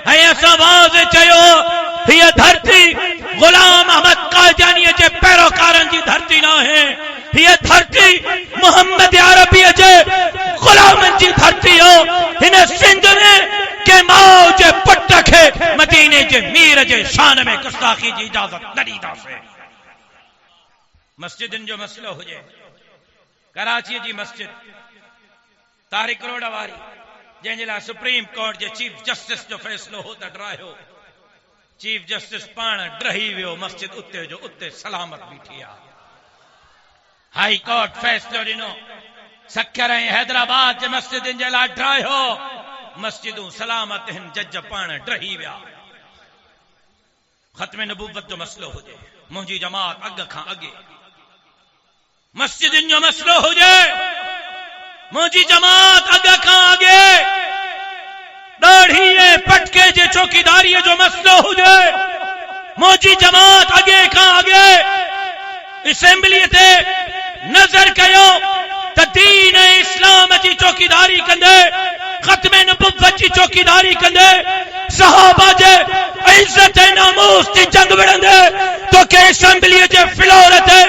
आवाज चयो ये धरती गुलाम अहमद कादियानी जे पैरोकारन जी धरती ना है, ये धरती मोहम्मद अरबी जे गुलामन जी धरती हो। हिन सिंध ने के माओ जे पुट खे मदीने जे मीर जे शान में गुस्ताखी जी इजाजत न ॾींदा से। मस्जिदन जो मसलो हुजे, कराची जी मस्जिद तारिक रोड वारी जंहिंजे लाइ सुप्रीम कोर्ट जे चीफ जस्टिस जो फैसलो हो त डरायो, चीफ जस्टिस पाण डही वियो, मस्जिद उते जो उते सलामत बीठी आहे। हाई कोर्ट फैसलो ॾिनो, सखर ऐं हैदराबाद जे मस्जिदनि जे लाइ डरायो, मस्जिदूं सलामत हिन, जज पाण डही विया। ख़त्म नबूवत जो मसलो हुजे, मुंहिंजी जमात अॻ खां अॻे, मस्जिदनि जो मसलो हुजे, मुंहिंजी जमात अॻ खां अॻे, ॾाढ़ी पटके जे चौकीदारीअ जो मसलो हुजे, मुंहिंजी जमात अॻे खां अॻे असेंबलीअ ते नज़र कयो त दीन इस्लाम जी चौकीदारी कंदे, ख़त्म नबुव्वत जी चौकीदारी कंदे, सहाबा जे इज्जत ऐं नामूस जी जंग विढ़ंदे तोखे असेंबलीअ जे फ्लोर ते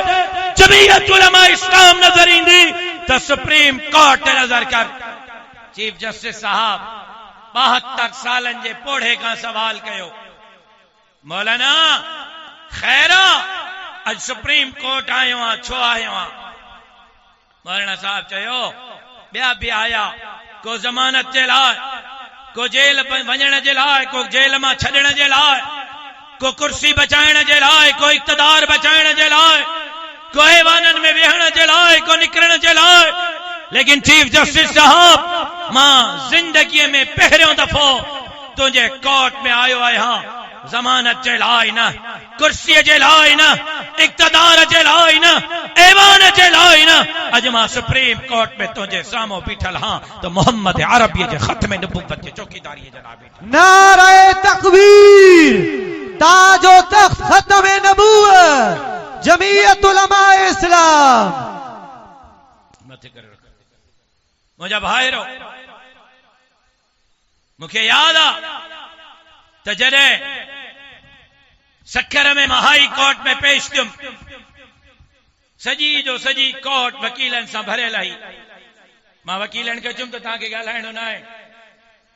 जमीयत उलमा इस्लाम नज़र ईंदी त सुप्रीम कोर्ट ते नज़र कर। चीफ जस्टिस साहब 72 सालन जे पोढ़े खां सवाल कयो, मौलाना खैरा अज सुप्रीम कोर्ट आयो आ, छो आयो आ? मौलाना साहब चयो ॿिया बि आया, को ज़मानत जे लाइ, को जेल वञण जे लाइ, को जेल मां छॾण जे लाइ, को कुर्सी बचाइण जे लाइ, को इक़्तिदार बचाइण जे लाइ, को ऐवाननि में वेहण जे लाइ, को निकिरण जे लाइ। लेकिन चीफ जस्टिस साहब, मां जिंदगीअ में पहिरियों दफ़ो तुंहिंजे कोर्ट में आयो आहियां, ज़मानत जे लाइ न, कुर्सीअ जे लाइ न, इक़्तिदार जे लाइ न, ऐवान जे लाइ न। अॼु मां सुप्रीम कोर्ट में तुंहिंजे साम्हूं बीठल हां त मोहम्मद अरबीअ जे ख़त्म नबूवत जे चौकीदारीअ जे लाइ बीठल। नारे तकबीर, ताजो तख्त ख़त्म नबूवत, जमीयत उलमा इस्लाम। मथे करे रख मुंहिंजा भाइरो, मूंखे यादि आहे त जॾहिं सखर में मां हाई कोर्ट में पेश थियुमि, सॼी जो सॼी कोर्ट वकीलनि सां भरियल आई। मां वकीलनि खे चयुमि त तव्हांखे ॻाल्हाइणो न आहे,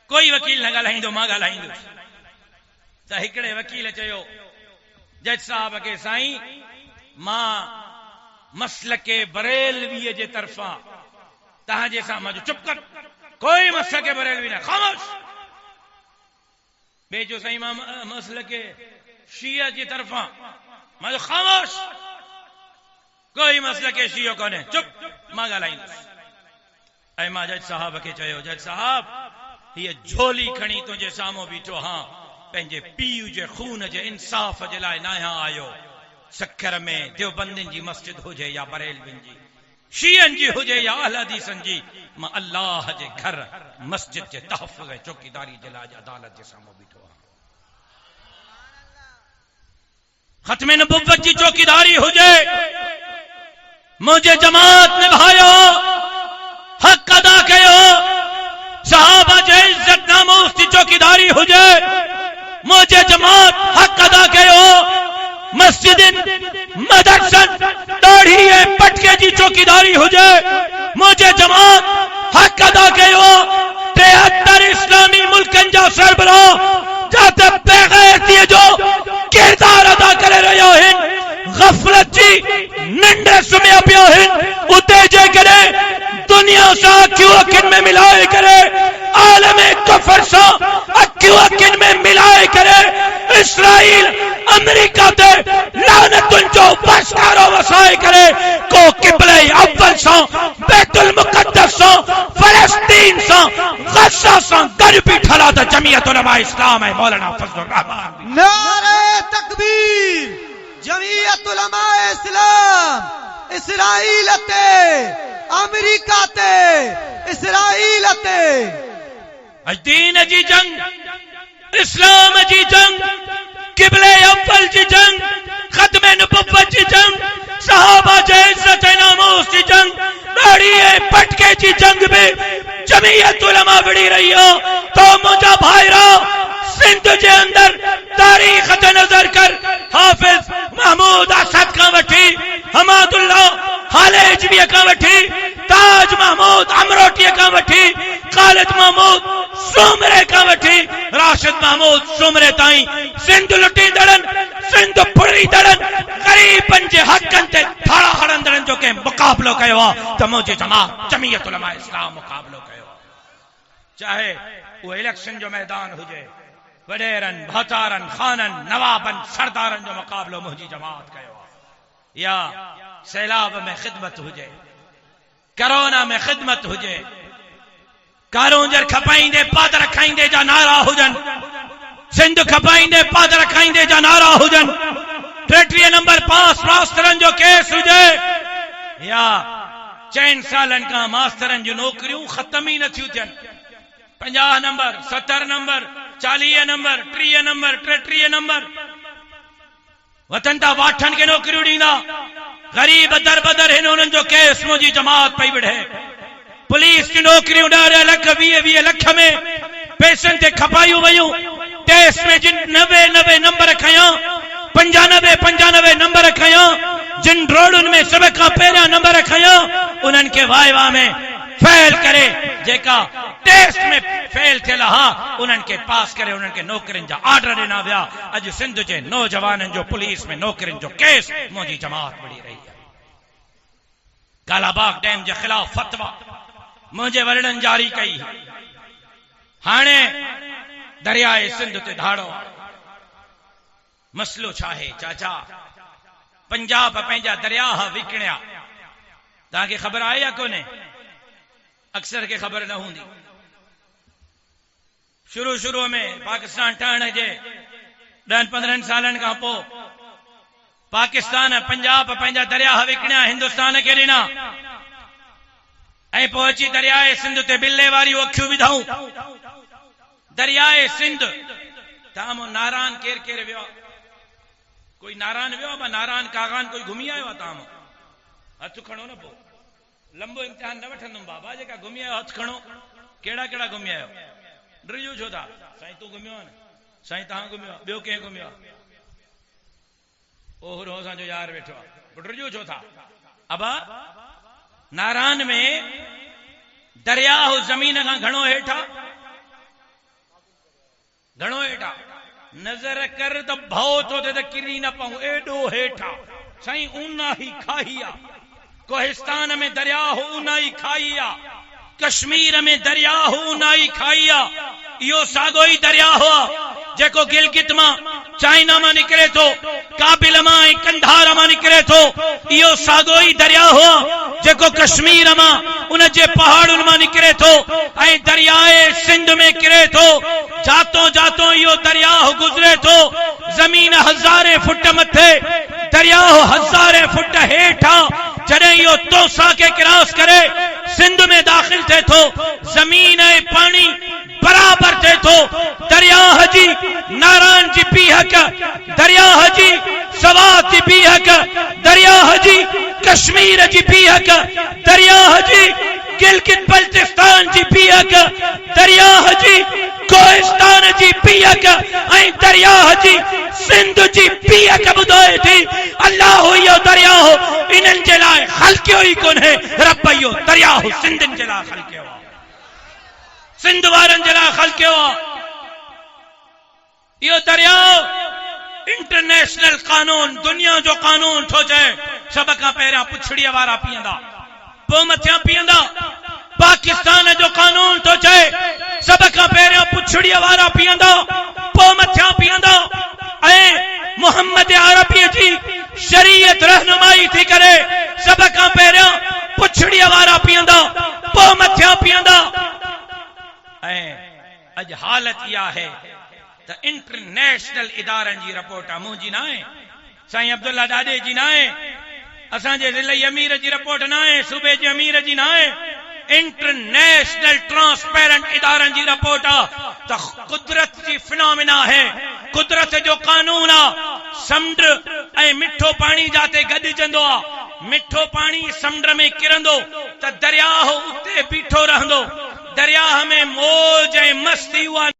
कोई वकील न ॻाल्हाईंदो, मां ॻाल्हाईंदुसि। त हिकिड़े वकील चयो जज साहब खे, साईं मां मसलके बरेलवीअ जे तरफ़ां तव्हांजे साम्हूं, चुप कर, कोई मसलके बरेलवी न, ख़ामोश। ॿिए जो साईं मां मसलके शिया जी तरफ़ां, मां ख़ामोश, कोई मसलके शियो कोन्हे, चुप, मां ॻाल्हाईंदुसि। ऐं मां जज साहब खे चयो, जज साहब हीअ झोली खणी तुंहिंजे साम्हूं बीठो हां, पंहिंजे पीउ जे खून जे इंसाफ़ जे लाइ न आयो। सखर में देवबंदियुनि जी मस्जिद हुजे या बरेलवियुनि जी, शियनि जी हुजे या अहल हदीसनि जी, मां अल्लाह जे घर मस्जिद जे तहफ़्फ़ुज़ ऐं चौकीदारी जे लाइ अदालत जे साम्हूं बीठो आहियां। ख़त्म नबुव्वत जी चौकीदारी हुजे, मुंहिंजे जमात निभायो, हक़ अदा कयो, सहाबा जे इज्जत नामूस जी चौकीदारी हुजे, मुंहिंजे जमात हक़ अदा कयो। मस्जिदिन मदरसन ॾाढ़ी ऐं पटके जी चौकीदारी हुजे, मुंहिंजे जमात हक़ अदा कयो। 73 इस्लामी मुल्कनि जा सरबराह जाते बेग़ैरतीअ जो किरदार अदा करे रहिया आहिनि, ग़फ़लत जी निंड सुम्हिया पिया आहिनि, उते जेकॾहिं दुनिया सां अखियूं अखियुनि में मिलाए करे, आलमे कुफ़र सां अखियूं अखियुनि में मिलाए करे, इसराइल अमेरिका ते लानतुनि जो बसकारो वसाए करे, को क़िबले अव्वल सां, बैतुल मुक़द्दस सां, फ़लस्तीन सां, गज़ा सां गॾु बीठल आहे त जमीयत उलमा इस्लाम ऐं मौलाना फज़लुर रहमान। नारे तकबीर, जमीयत उलमा इस्लाम, इसराइल ते, अमेरिका ते, इसराइल ते। अज दीन जी जंग, इस्लाम जी जंग, क़िबले अव्वल जी जंग, ख़त्म नबुव्वत जी जंग, सहाबा जे इज्जत ऐं नामूस जी जंग, ॾाढ़ी ऐं पटके जी जंग में जमीयत उलमा विड़ी रही हो। तो मुंहिंजा भाइरा, सिंध के अंदर तारीख ते नजर कर हाफिज महमूद असद का वठी हमादुल्लाह हालेजवी का वठी ताज महमूद अमरोटी का वठी खालिद महमूद सुमरे का वठी राशिद महमूद सुमरे ताई सिंध लुटी दड़न सिंध फुड़ी दड़न गरीबन जे हकन ते थाड़ा हड़ंदड़न जो के मुकाबलो कयो त मुझे जमीयत उलमा इस्लाम मुकाबलो कयो चाहे वो इलेक्शन जो मैदान हुजे वडेरन भाचारन खानन नवाबन सरदारन जो मुकाबलो मुझी जमात कयो या सैलाब में खिदमत हुजे कोरोना में खिदमत हुजे कारोंजर खपाइंदे पाद रखाइंदे जा नारा हुजन सिंध खपाइंदे पाद रखाइंदे जा नारा हुजन 33 नंबर 5 मास्टरन जो केस हुजे या 4 सालन का मास्टरन जो नौकरियों खत्म ही न थियूं थियन 50 number 70 number 40 number 30 number 33 number वतन ता वाठन के नौकरियों ॾींदा गरीब दर बदर हिन उन्हनि जो केस मुंहिंजी जमात पई विढ़े पुलिस की नौकरियों 10 लख 20 लख में पैसनि ते खपायूं वयूं टेस्ट में जिन 90 नंबर खया 95 नंबर खया जिन रोडुनि में सब खां पहिरियां नंबर खया उन्हनि खे वाइवा में फेल करे जेका टेस्ट में फेल थियल हा उन्हनि खे पास करे उन्हनि खे नौकरियुनि जा ऑर्डर ॾिना विया अॼु सिंध जे नौजवाननि जो पुलिस में नौकरियुनि जो केस मुंहिंजी जमात बढ़ी रही है कालाबाग डैम जे खिलाफ फतवा मुझे वरड़न जारी कई हाणे दरियाए सिंध ते धाड़ो मसलो छा है चाचा पंजाब पंहिंजा दरिया विकिणिया तव्हांखे ख़बर आहे या कोन्हे अक्सर के खबर न हूंदी शुरू में पाकिस्तान ठहण जे 10-15 सालन खां पोइ पाकिस्तान पंजाब पंहिंजा दरिया विकिणिया हिंदुस्तान खे ॾिना ऐं पोइ अची दरियाए सिंध ते बिल्ले वारियूं अखियूं विधाऊं दरियाए सिंध तव्हां नारायण केर वियो कोई नारायण वियो बा नारायण कागान कोई घुमी आयो आहे तव्हां हथ खणो न पोइ लंबो इम्तिहान न वठंदुमि बाबा जेका घुमी आयो हथ खणो कहिड़ा घुमी आयो ड्रिजो छो था साईं तूं घुमियो आहे न साईं तव्हां घुमियो ॿियो कंहिं घुमियो ओहरो असांजो यार वेठो आहे ड्रिजो छो था अबा नारायण में दरिया जमीन खां घणो हेठा नजर कर त भव थो थिए त किरी न पऊं एॾो हेठा साईं ऊनाही खाई आहे कोहिस्तान में दरिया ऊनाही खाई आहे कश्मीर में दरिया ऊनाही खाई आहे इहो साॻो ई दरिया जेको गिलगित मां चाइना मां निकिरे थो काबिल मां ऐं कंधार मां निकिरे थो इहो साॻो ई दरिया जेको कश्मीर मां उन जे पहाड़ुनि मां निकिरे थो ऐं दरियाए सिंध में किरे थो जातो जातो इहो दरिया गुज़रे थो ज़मीन 1000 फुट मथे दरिया 1000 फुट हेठा जॾहिं इहो तोसा के क्रॉस करे सिंध में दाखिल थे थो जमीन ऐं पानी बराबर थे थो दरिया जी नारायण जी पीहक दरिया जी सवात जी पीहक दरिया जी कश्मीर जी पीहक दरिया जी गिलगित बल्तिस्तान जी पीहक दरिया जी कोहिस्तान जी पीहक ऐं दरिया जी सिंध जी पीहक ॿुधाए थी अल्लाह इहो दरिया इन्हनि जे लाइ ख़लक़ियो ई कोन्हे रब इहो दरिया सिंधनि जे लाइ ख़लक़ियो सिंध वारनि जे लाइ ख़लक़ियो इहो दरिया इंटरनेशनल कानून दुनिया जो कानून थो चए सभ खां पहिरियां पुछड़ीअ वारा पीअंदा पोइ मथियां पीअंदा पाकिस्तान जो कानून थो चए सभ खां पहिरियां पुछड़ीअ वारा पीअंदा पोइ मथियां पीअंदा ऐं मोहम्मद अरबी जी शरीयत रहनुमाई थी करे सभ खां पहिरियां पुछड़ीअ वारा पीअंदा पोइ मथियां पीअंदा ऐं अॼु हालत इहा आहे त इंटरनेशनल इदारनि जी रिपोर्ट आहे मुंहिंजी न आहे साईं अब्दुल्ला ॾाॾे जी न आहे असांजे ज़िले अमीर जी रिपोर्ट न आहे सूबे जे अमीर जी न आहे इंटरनेशनल ट्रांसपेरेंट इदारनि जी रिपोर्ट आहे त कुदरत जी फिनोमिना है कुदरत जो कानून आहे समुंड ऐं मिठो पाणी जाते गॾिजंदो आहे मिठो पाणी समुंड में किरंदो त दरिया उते बीठो रहंदो दरिया में मौज ऐं मस्ती उहा